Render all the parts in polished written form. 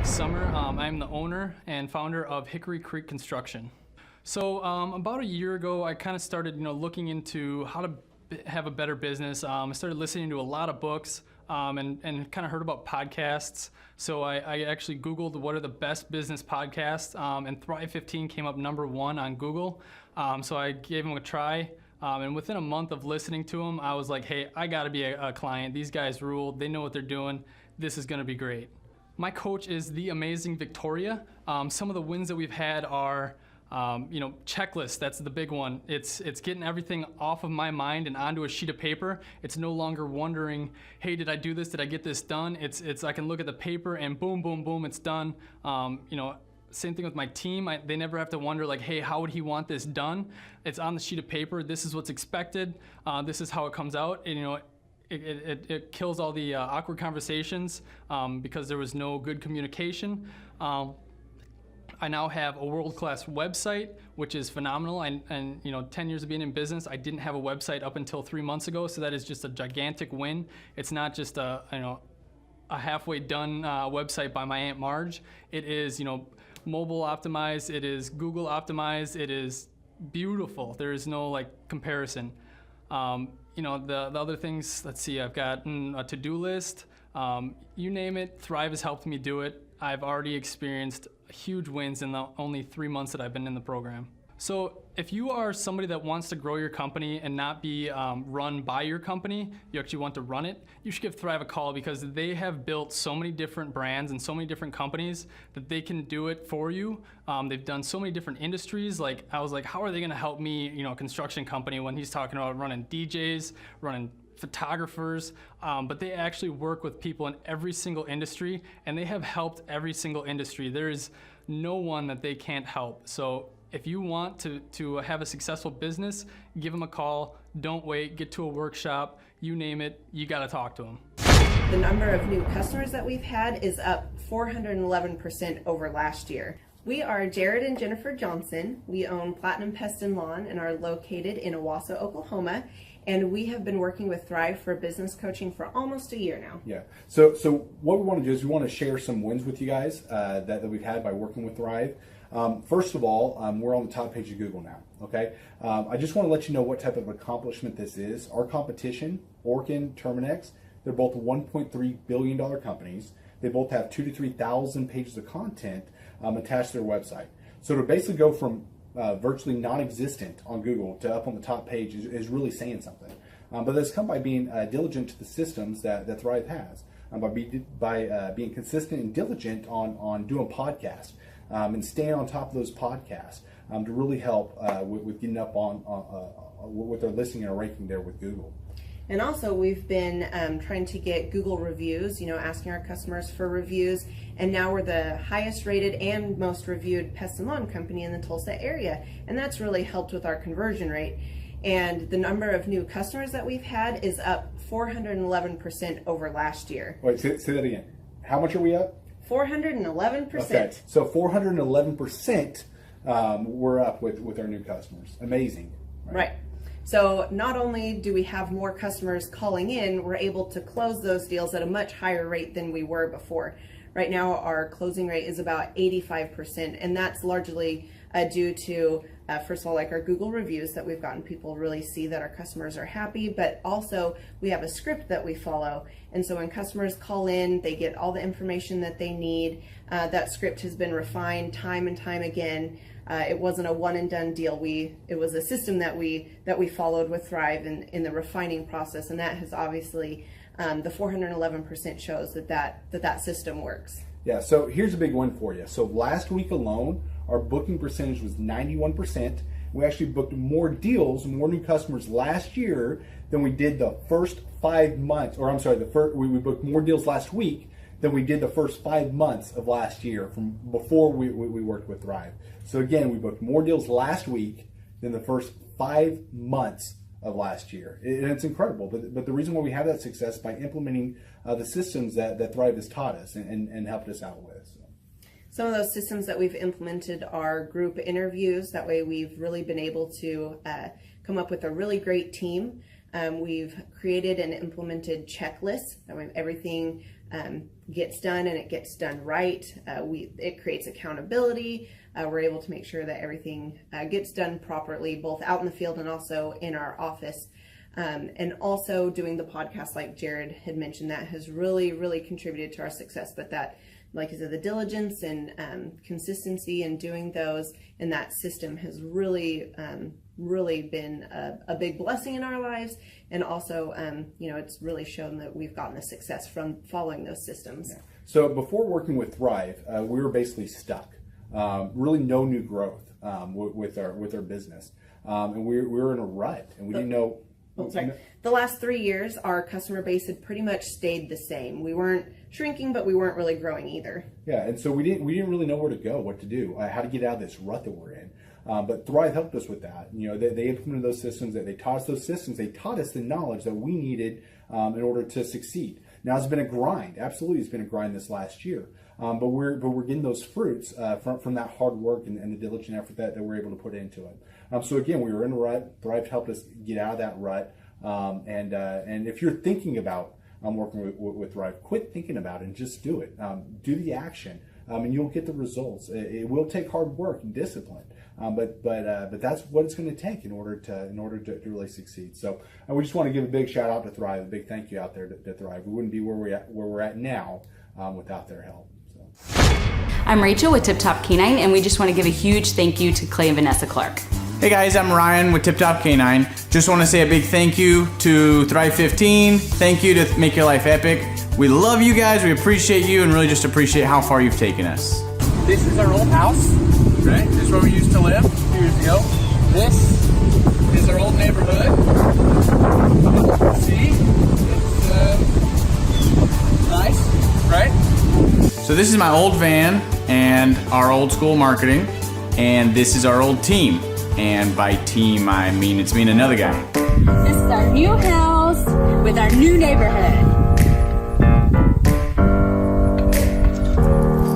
Mike Summer. I'm the owner and founder of Hickory Creek Construction. So about a year ago, I kind of started, looking into how to have a better business. I started listening to a lot of books and kind of heard about podcasts. So I actually Googled what are the best business podcasts, and Thrive 15 came up #1 on Google. So I gave them a try. And within a month of listening to them, I was like, hey, I got to be a client. These guys rule. They know what they're doing. This is going to be great. My coach is the amazing Victoria. Some of the wins that we've had are, checklists. That's the big one. It's getting everything off of my mind and onto a sheet of paper. It's no longer wondering, hey, did I do this? Did I get this done? It's I can look at the paper and boom, boom, boom, it's done. Same thing with my team. They never have to wonder like, hey, how would he want this done? It's on the sheet of paper. This is what's expected. This is how it comes out. And, it kills all the awkward conversations because there was no good communication. I now have a world-class website, which is phenomenal. And 10 years of being in business, I didn't have a website up until 3 months ago. So that is just a gigantic win. It's not just a halfway done website by my Aunt Marge. It is, mobile optimized. It is Google optimized. It is beautiful. There is no comparison. The other things, let's see, I've got a to-do list. You name it, Thrive has helped me do it. I've already experienced huge wins in the only 3 months that I've been in the program. So if you are somebody that wants to grow your company and not be run by your company, you actually want to run it, you should give Thrive a call because they have built so many different brands and so many different companies that they can do it for you. They've done so many different industries. I was like, how are they gonna help me, a construction company when he's talking about running DJs, running photographers, but they actually work with people in every single industry and they have helped every single industry. There is no one that they can't help. So if you want to have a successful business, give them a call. Don't wait, get to a workshop, you name it, you gotta talk to them. The number of new customers that we've had is up 411% over last year. We are Jared and Jennifer Johnson. We own Platinum Pest and Lawn and are located in Owasso, Oklahoma. And we have been working with Thrive for business coaching for almost a year now. Yeah. So what we want to do is we want to share some wins with you guys that we've had by working with Thrive. First of all, we're on the top page of Google now. Okay. I just want to let you know what type of accomplishment this is. Our competition, Orkin, Terminex, they're both $1.3 billion companies. They both have 2,000 to 3,000 pages of content attached to their website. So to basically go from virtually non-existent on Google to up on the top page is really saying something. But that's come by being diligent to the systems that Thrive has, by being consistent and diligent on doing podcasts and staying on top of those podcasts to really help with getting up on with their listing and ranking there with Google. And also we've been trying to get Google reviews, asking our customers for reviews. And now we're the highest rated and most reviewed pest and lawn company in the Tulsa area. And that's really helped with our conversion rate. And the number of new customers that we've had is up 411% over last year. Wait, say that again. How much are we up? 411%. Okay, so 411% we're up with our new customers. Amazing. Right. So not only do we have more customers calling in, we're able to close those deals at a much higher rate than we were before. Right now, our closing rate is about 85%, and that's largely due to, first of all, our Google reviews that we've gotten. People really see that our customers are happy, but also we have a script that we follow. And so when customers call in, they get all the information that they need. That script has been refined time and time again. It wasn't a one and done deal. It was a system that we followed with Thrive in the refining process, and that has obviously the 411% shows that system works. Yeah. So here's a big one for you. So last week alone, our booking percentage was 91%. We actually booked more deals, more new customers last year than we did the first 5 months. Or I'm sorry, we booked more deals last week than we did the first 5 months of last year from before we worked with Thrive. So again, we booked more deals last week than the first 5 months of last year. And it's incredible. But the reason why we have that success is by implementing the systems that Thrive has taught us and helped us out with. So. Some of those systems that we've implemented are group interviews. That way we've really been able to come up with a really great team. We've created and implemented checklists. That way everything gets done and it gets done right. It creates accountability. We're able to make sure that everything gets done properly, both out in the field and also in our office. And also doing the podcast, like Jared had mentioned, that has really, really contributed to our success. But that, like I said, the diligence and consistency in doing those and that system has really, really been a big blessing in our lives. And also, it's really shown that we've gotten the success from following those systems. Yeah. So before working with Thrive, we were basically stuck. Really no new growth with our business. And we were in a rut, and we didn't know. The last 3 years, our customer base had pretty much stayed the same. We weren't shrinking, but we weren't really growing either. Yeah, and so we didn't really know where to go, what to do, how to get out of this rut that we're in. But Thrive helped us with that. They implemented those systems. They taught us those systems. They taught us the knowledge that we needed in order to succeed. Now it's been a grind. Absolutely, it's been a grind this last year. But we're getting those fruits from that hard work and the diligent effort that we're able to put into it. So again, we were in a rut. Thrive helped us get out of that rut. And if you're thinking about working with Thrive, quit thinking about it and just do it. Do the action, and you'll get the results. It will take hard work and discipline, but that's what it's going to take in order to really succeed. So we just want to give a big shout out to Thrive, a big thank you out there to Thrive. We wouldn't be where we're at now without their help. I'm Rachel with Tip Top Canine, and we just want to give a huge thank you to Clay and Vanessa Clark. Hey guys, I'm Ryan with Tip Top Canine. Just want to say a big thank you to Thrive 15. Thank you to Make Your Life Epic. We love you guys, we appreciate you, and really just appreciate how far you've taken us. This is our old house, right? This is where we used to live a few years ago. This is our old neighborhood. See? It's nice, right? So this is my old van and our old school marketing, and this is our old team. And by team, I mean it's me and another guy. This is our new house with our new neighborhood.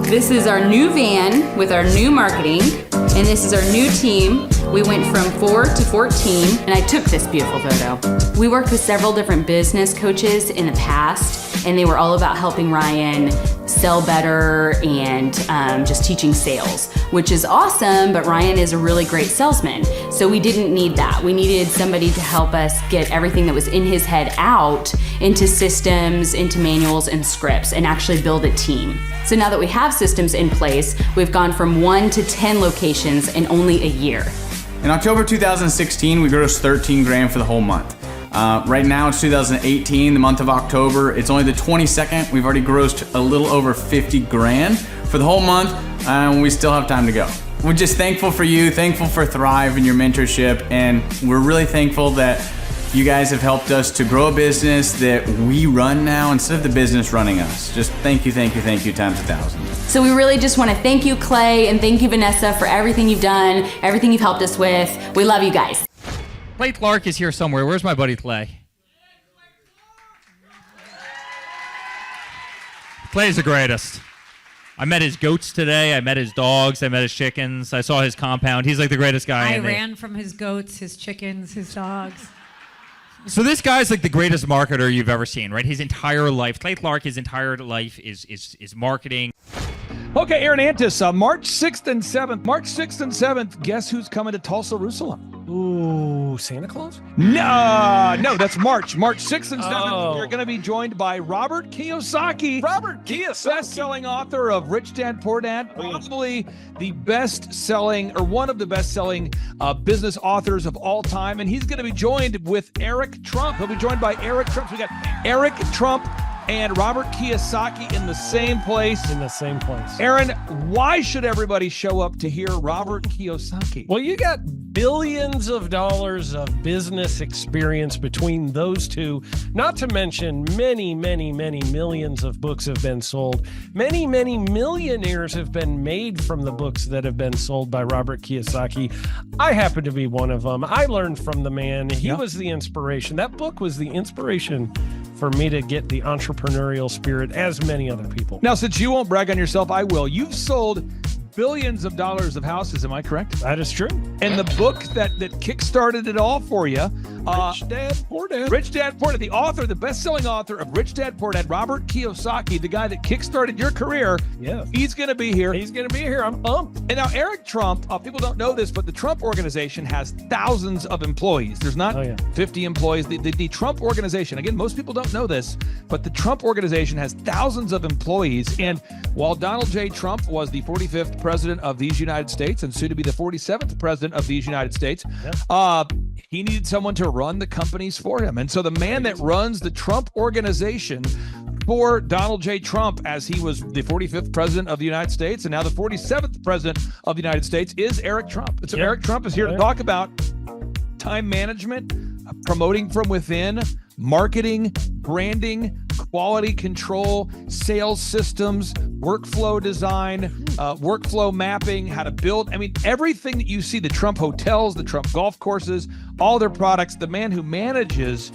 This is our new van with our new marketing, and this is our new team. We went from 4 to 14, and I took this beautiful photo. We worked with several different business coaches in the past, and they were all about helping Ryan sell better and just teaching sales, which is awesome, but Ryan is a really great salesman. So we didn't need that. We needed somebody to help us get everything that was in his head out into systems, into manuals and scripts, and actually build a team. So now that we have systems in place, we've gone from 1 to 10 locations in only a year. In October 2016, we grossed 13 grand for the whole month. Right now it's 2018, the month of October. It's only the 22nd. We've already grossed a little over 50 grand for the whole month, and we still have time to go. We're just thankful for you, thankful for Thrive and your mentorship, and we're really thankful that you guys have helped us to grow a business that we run now instead of the business running us. Just thank you times 1,000. So we really just want to thank you, Clay, and thank you, Vanessa, for everything you've done, everything you've helped us with. We love you guys. Clay Clark is here somewhere. Where's my buddy Clay? Clay's the greatest. I met his goats today. I met his dogs. I met his chickens. I saw his compound. He's like the greatest guy. I ran from his goats, his chickens, his dogs. So this guy's like the greatest marketer you've ever seen, right? His entire life, Clay Clark, his entire life is marketing. Okay, Aaron Antis, March 6th and 7th. March 6th and 7th, guess who's coming to Tulsa, Jerusalem? Ooh, Santa Claus? No, that's March. March 6th and 7th, Oh. You're going to be joined by Robert Kiyosaki. Robert Kiyosaki. Best-selling author of Rich Dad, Poor Dad. Probably the best-selling, or one of the best-selling business authors of all time. And he's going to be joined with Eric Trump. He'll be joined by Eric Trump. So we got Eric Trump and Robert Kiyosaki in the same place. Aaron, why should everybody show up to hear Robert Kiyosaki? Well, you got billions of dollars of business experience between those two, not to mention many, many, many millions of books have been sold. Many, many millionaires have been made from the books that have been sold by Robert Kiyosaki. I happen to be one of them. I learned from the man. He was the inspiration. That book was the inspiration for me to get the entrepreneurial spirit, as many other people. Now, since you won't brag on yourself, I will. You've sold billions of dollars of houses. Am I correct? That is true. And the book that kickstarted it all for you, Rich Dad, Poor Dad. Rich Dad, Poor Dad, the author, the best-selling author of Rich Dad, Poor Dad, Robert Kiyosaki, the guy that kickstarted your career. Yeah. He's going to be here. He's going to be here. I'm pumped. And now Eric Trump, people don't know this, but the Trump organization has thousands of employees. There's not 50 employees. The Trump organization, again, most people don't know this, but the Trump organization has thousands of employees. And while Donald J. Trump was the 45th president of these United States and soon to be the 47th president of these United States, he needed someone to run the companies for him. And so the man that runs the Trump organization for Donald J. Trump, as he was the 45th president of the United States and now the 47th president of the United States, is Eric Trump. And so Eric Trump is here to talk about time management, promoting from within, marketing, branding, quality control, sales systems, workflow design, workflow mapping, how to build. I mean, everything that you see, the Trump hotels, the Trump golf courses, all their products, the man who manages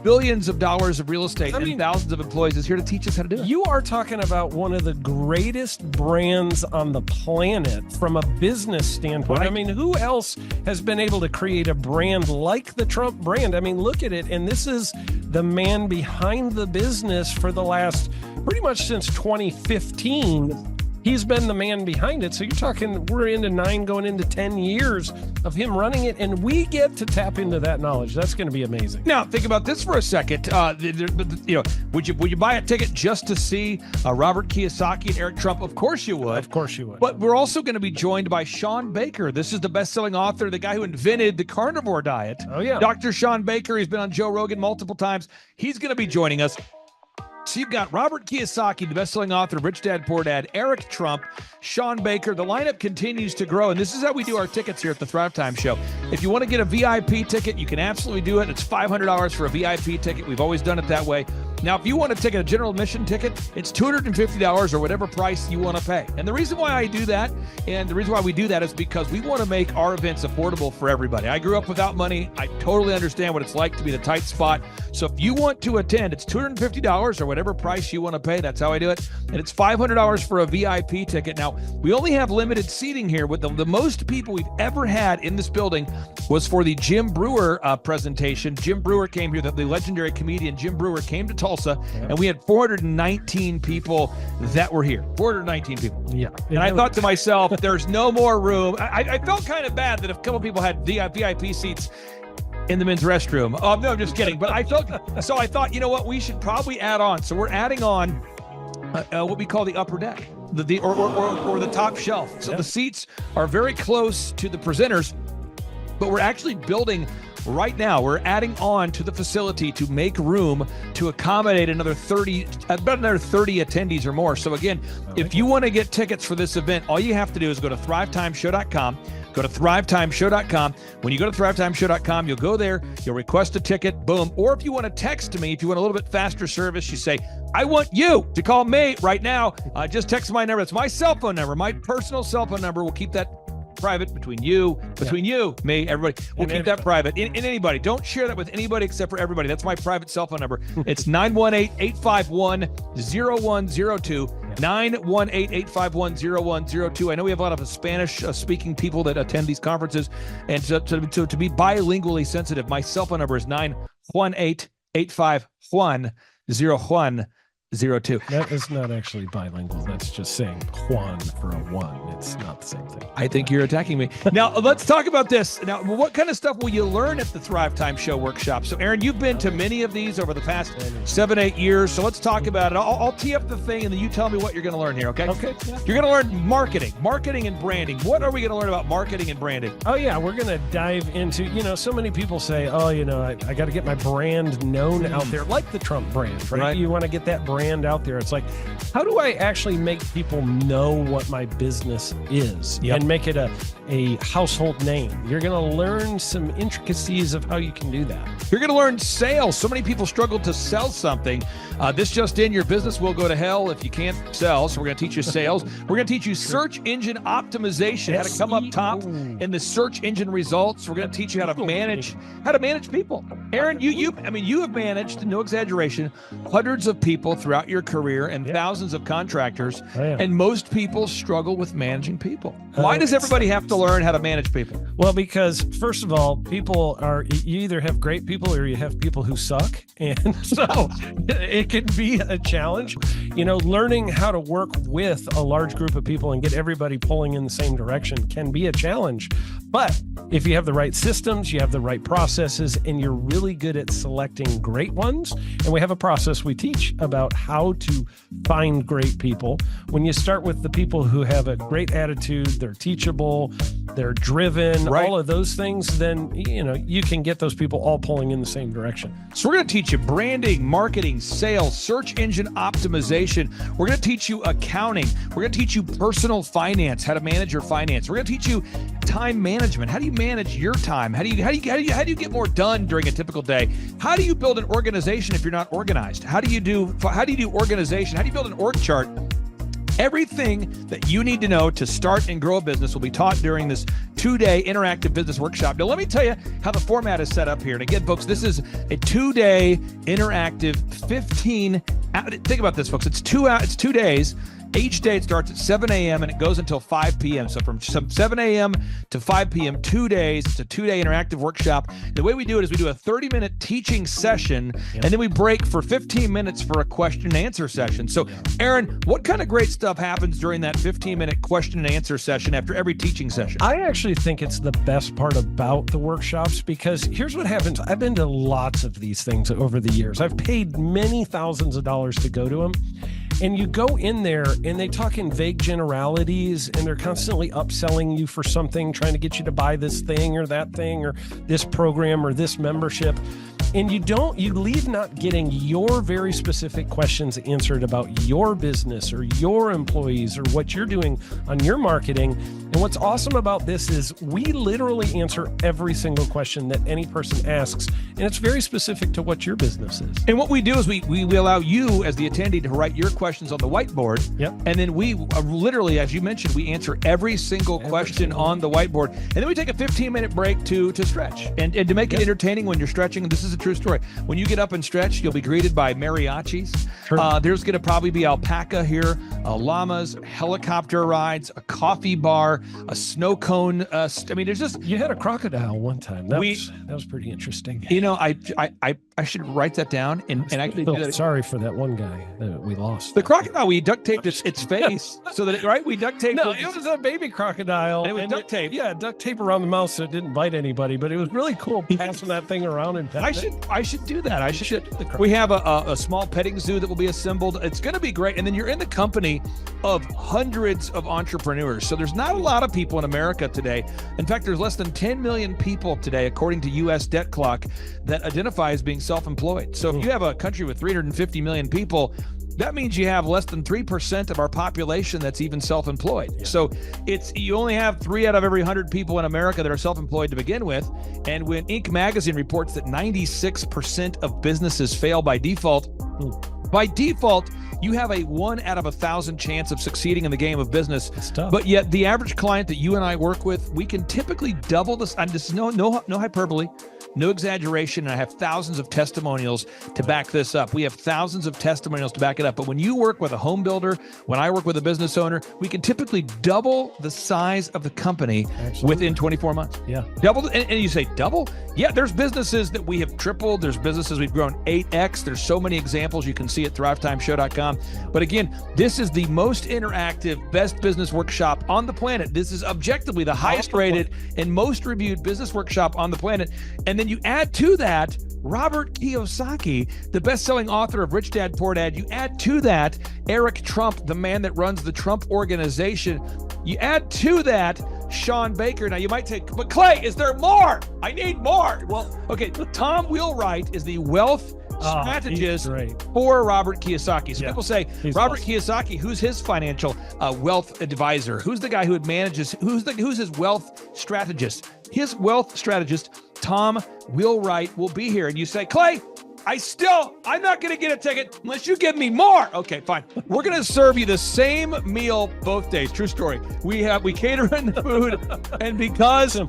billions of dollars of real estate and thousands of employees is here to teach us how to do it. You are talking about one of the greatest brands on the planet from a business standpoint. Right. I mean, who else has been able to create a brand like the Trump brand? I mean, look at it. And this is the man behind the business for the last pretty much since 2015. He's been the man behind it. So you're talking, we're into 9 going into 10 years of him running it, and we get to tap into that knowledge. That's going to be amazing. Now, think about this for a second. Would you buy a ticket just to see Robert Kiyosaki and Eric Trump? Of course you would. Of course you would. But we're also going to be joined by Sean Baker. This is the best-selling author, the guy who invented the carnivore diet. Oh, yeah. Dr. Sean Baker. He's been on Joe Rogan multiple times. He's going to be joining us. So you've got Robert Kiyosaki, the best-selling author of Rich Dad, Poor Dad, Eric Trump, Sean Baker. The lineup continues to grow, and this is how we do our tickets here at the Thrivetime Show. If you want to get a VIP ticket, you can absolutely do it. It's $500 for a VIP ticket. We've always done it that way. Now, if you want to take a general admission ticket, it's $250 or whatever price you want to pay. And the reason why I do that, and the reason why we do that is because we want to make our events affordable for everybody. I grew up without money. I totally understand what it's like to be in a tight spot. So if you want to attend, it's $250 or whatever price you want to pay. That's how I do it. And it's $500 for a VIP ticket. Now, we only have limited seating here. With the most people we've ever had in this building was for the Jim Brewer presentation. Jim Brewer came here, the legendary comedian Jim Brewer came to Tulsa, and we had 419 people that were here. 419 people. Yeah. And I thought to myself, there's no more room. I felt kind of bad that a couple people had VIP seats in the men's restroom. Oh, no, I'm just kidding. But I thought, you know what? We should probably add on. So we're adding on what we call the upper deck, or the top shelf. So the seats are very close to the presenters, but we're actually building right now. We're adding on to the facility to make room to accommodate about another 30 attendees or more. So again, if you want to get tickets for this event, all you have to do is go to thrivetimeshow.com. Go to thrivetimeshow.com. When you go to thrivetimeshow.com, you'll go there, you'll request a ticket, boom. Or if you want to text me, if you want a little bit faster service, you say, I want you to call me right now. Just text my number. It's my cell phone number, my personal cell phone number. We'll keep that private between you, me, everybody. We'll keep that private. In anybody. Don't share that with anybody except for everybody. That's my private cell phone number. It's 918-851-0102. 918-851-0102. I know we have a lot of Spanish-speaking people that attend these conferences, and so to be bilingually sensitive, my cell phone number is 918-851-0102. That is not actually bilingual. That's just saying Juan for a one. It's not the same thing. I think you're attacking me. Now, let's talk about this. Now, what kind of stuff will you learn at the Thrivetime Show workshop? So, Aaron, you've been to many of these over the past 7-8 years. So let's talk about it. I'll tee up the thing, and then you tell me what you're going to learn here, okay? Okay. Yeah. You're going to learn marketing and branding. What are we going to learn about marketing and branding? Oh, yeah. We're going to dive into, so many people say, I got to get my brand known out there, like the Trump brand, right? You want to get that brand out there. It's like, how do I actually make people know what my business is and make it a household name? You're going to learn some intricacies of how you can do that. You're going to learn sales. So many people struggle to sell something. This just in, your business will go to hell if you can't sell. So we're going to teach you sales. We're going to teach you search engine optimization, how to come up top in the search engine results. We're going to teach you how to manage people. Aaron, you have managed, no exaggeration, hundreds of people throughout throughout your career and thousands of contractors, Oh, yeah. and most people struggle with managing people. Why does everybody have to learn how to manage people? Well, because first of all, people are, you either have great people or you have people who suck. And so it can be a challenge. You know, learning how to work with a large group of people and get everybody pulling in the same direction can be a challenge. But if you have the right systems, you have the right processes, and you're really good at selecting great ones, and we have a process we teach about how to find great people. When you start with the people who have a great attitude, they're teachable, they're driven, all of those things, then, you know, you can get those people all pulling in the same direction. So we're going to teach you branding, marketing, sales, search engine optimization. We're going to teach you accounting. We're going to teach you personal finance, how to manage your finance. We're going to teach you time management. How do you manage your time? How do you get more done during a typical day? How do you build an organization if you're not organized? How do you do organization? How do you build an org chart? Everything that you need to know to start and grow a business will be taught during this 2-day interactive business workshop. Now, let me tell you how the format is set up here. And again, folks, this is a 2-day interactive 15. Think about this, folks. It's 2 days. Each day it starts at 7 a.m. and it goes until 5 p.m. So from 7 a.m. to 5 p.m., 2 days. It's a 2-day interactive workshop. The way we do it is we do a 30-minute teaching session, and then we break for 15 minutes for a question and answer session. So, Aaron, what kind of great stuff happens during that 15-minute question and answer session after every teaching session? I actually think it's the best part about the workshops, because here's what happens. I've been to lots of these things over the years. I've paid many thousands of dollars to go to them. And you go in there and they talk in vague generalities, and they're constantly upselling you for something, trying to get you to buy this thing or that thing or this program or this membership. And you leave not getting your very specific questions answered about your business or your employees or what you're doing on your marketing. And what's awesome about this is we literally answer every single question that any person asks, and it's very specific to what your business is. And what we do is we allow you as the attendee to write your questions on the whiteboard. Yep. And then we literally, as you mentioned, we answer every single question on the whiteboard. And then we take a 15-minute break to stretch and to make it entertaining when you're stretching. And this is a true story. When you get up and stretch, you'll be greeted by mariachis. Sure. There's going to probably be alpaca here, llamas, helicopter rides, a coffee bar, a snow cone. I mean, there's just... You had a crocodile one time. That was pretty interesting. You know, I should write that down and actually do that. Sorry for that one guy that we lost. The crocodile, we duct taped its face so that we duct taped. No, it was a baby crocodile. And it was duct tape. Yeah, duct tape around the mouth so it didn't bite anybody. But it was really cool passing that thing around and I should do that. We have a small petting zoo that will be assembled. It's going to be great. And then you're in the company of hundreds of entrepreneurs. So there's not a lot of people in America today. In fact, there's less than 10 million people today, according to U.S. Debt Clock, that identify as being self-employed. So if you have a country with 350 million people, that means you have less than 3% of our population that's even self-employed. Yeah. So you only have 3 out of every 100 people in America that are self-employed to begin with. And when Inc. magazine reports that 96% of businesses fail by default, you have a 1 out of 1,000 chance of succeeding in the game of business. It's tough. But yet the average client that you and I work with, we can typically double this. And this is no hyperbole, no exaggeration. And I have thousands of testimonials to back this up. We have thousands of testimonials to back it up. But when you work with a home builder, when I work with a business owner, we can typically double the size of the company within 24 months. Yeah. Double. And you say double? Yeah, there's businesses that we have tripled. There's businesses we've grown 8x. There's so many examples you can see at thrivetimeshow.com. But again, this is the most interactive, best business workshop on the planet. This is objectively the highest rated and most reviewed business workshop on the planet. And then you add to that Robert Kiyosaki, the best-selling author of Rich Dad, Poor Dad. You add to that Eric Trump, the man that runs the Trump Organization. You add to that Sean Baker. Now you might say, but Clay, is there more? I need more. Well, okay, Tom Wheelwright is the wealth strategist for Robert Kiyosaki. So people say, Robert Kiyosaki, who's his financial wealth advisor? Who's the guy who manages, who's his wealth strategist? His wealth strategist, Tom Wheelwright, will be here. And you say, Clay, I'm not going to get a ticket unless you give me more. Okay, fine. We're going to serve you the same meal both days. True story. We cater in the food, and because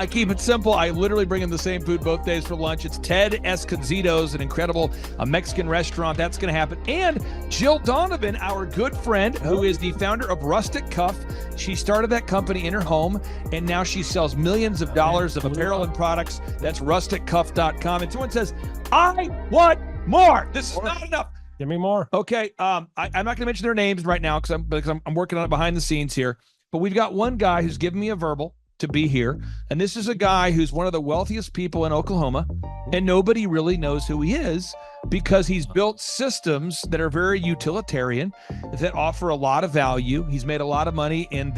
I keep it simple. I literally bring in the same food both days for lunch. It's Ted Escondido's, an incredible Mexican restaurant. That's going to happen. And Jill Donovan, our good friend, who is the founder of Rustic Cuff. She started that company in her home, and now she sells millions of dollars of apparel and products. That's rusticcuff.com. And someone says, I want more. This is not enough. Give me more. Okay. I'm not going to mention their names right now because I'm working on it behind the scenes here. But we've got one guy who's given me a verbal to be here. And this is a guy who's one of the wealthiest people in Oklahoma. And nobody really knows who he is because he's built systems that are very utilitarian, that offer a lot of value. He's made a lot of money in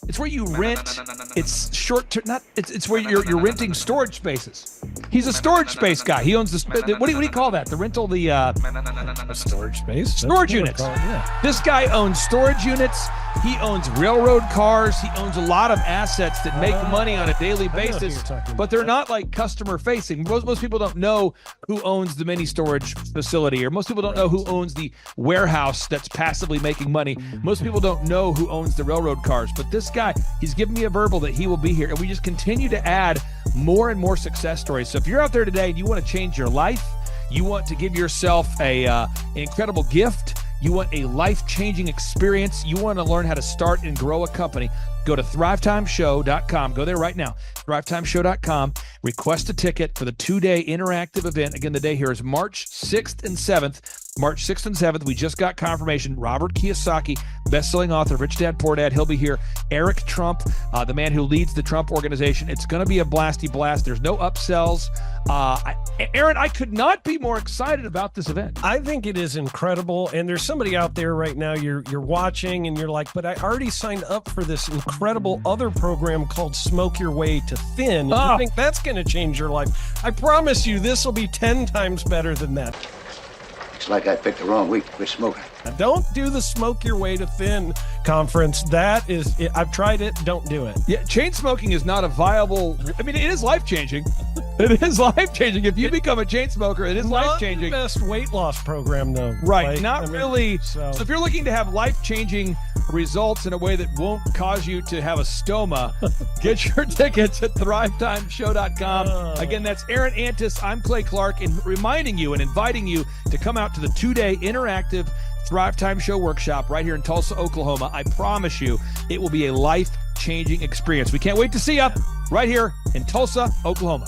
it's where you rent. It's short term. It's where you're renting storage spaces. He's a storage space guy. He owns what do you call that? The rental, Storage space. Storage units. This guy owns storage units. He owns railroad cars. He owns a lot of assets that make money on a daily basis, but they're not like customer facing. Most people don't know who owns the mini storage facility, or most people don't know who owns the warehouse that's passively making money. Most people don't know who owns the railroad cars, but this guy, he's given me a verbal that he will be here, and we just continue to add more and more success stories. So if you're out there today and you want to change your life, you want to give yourself an incredible gift, you want a life-changing experience, you want to learn how to start and grow a company, go to thrivetimeshow.com. Go there right now, thrivetimeshow.com. Request a ticket for the 2-day interactive event. Again, the day here is March 6th and 7th. March 6th and 7th, we just got confirmation. Robert Kiyosaki, best-selling author, Rich Dad, Poor Dad, he'll be here. Eric Trump, the man who leads the Trump organization. It's going to be a blasty blast. There's no upsells. Aaron, I could not be more excited about this event. I think it is incredible. And there's somebody out there right now, you're watching and you're like, but I already signed up for this incredible other program called Smoke Your Way to Thin. I think that's going to change your life. I promise you, this will be 10 times better than that. Looks like I picked the wrong week to quit smoking. Now, don't do the Smoke Your Way to Thin conference. That is, I've tried it. Don't do it. Yeah, chain smoking is not a viable. I mean, it is life-changing. It is life-changing. If you become a chain smoker, it is life-changing. Not the best weight loss program, though. Right, really. So if you're looking to have life-changing results in a way that won't cause you to have a stoma, get your tickets at thrivetimeshow.com. Again, that's Aaron Antis. I'm Clay Clark, and reminding you and inviting you to come out to the 2-day interactive Thrive Time Show workshop right here in Tulsa, Oklahoma. I promise you, it will be a life-changing experience. We can't wait to see you right here in Tulsa, Oklahoma.